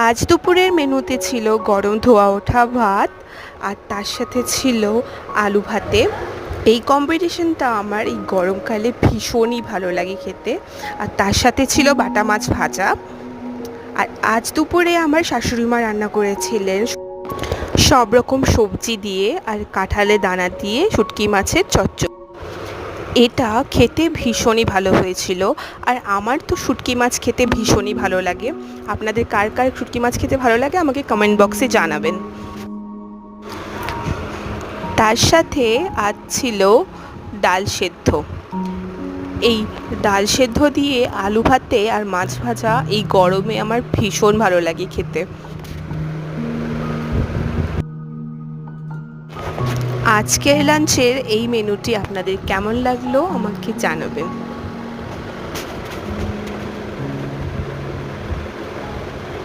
আজ দুপুরের মেনুতে ছিল গরম ধোয়া ওঠা ভাত, আর তার সাথে ছিল আলু ভাতে। এই কম্বিনেশনটা আমার এই গরমকালে ভীষণই ভালো লাগে খেতে। আর তার সাথে ছিল বাটা মাছ ভাজা। আর আজ দুপুরে আমার শাশুড়ি মা রান্না করেছিলেন সব রকম সবজি দিয়ে আর কাঁঠালের দানা দিয়ে শুটকি মাছের চচ্চড়ি। এটা খেতে ভীষণই ভালো হয়েছিল। আর আমার তো শুটকি মাছ খেতে ভীষণই ভালো লাগে। আপনাদের কার কার শুটকি মাছ খেতে ভালো লাগে আমাকে কমেন্ট বক্সে জানাবেন। তার সাথে আজ ছিল ডাল সেদ্ধ। এই ডাল সেদ্ধ দিয়ে আলু ভাতে আর মাছ ভাজা এই গরমে আমার ভীষণ ভালো লাগে খেতে। আজকের লাঞ্চের এই মেনুটি আপনাদের কেমন লাগলো আমাকে জানাবেন।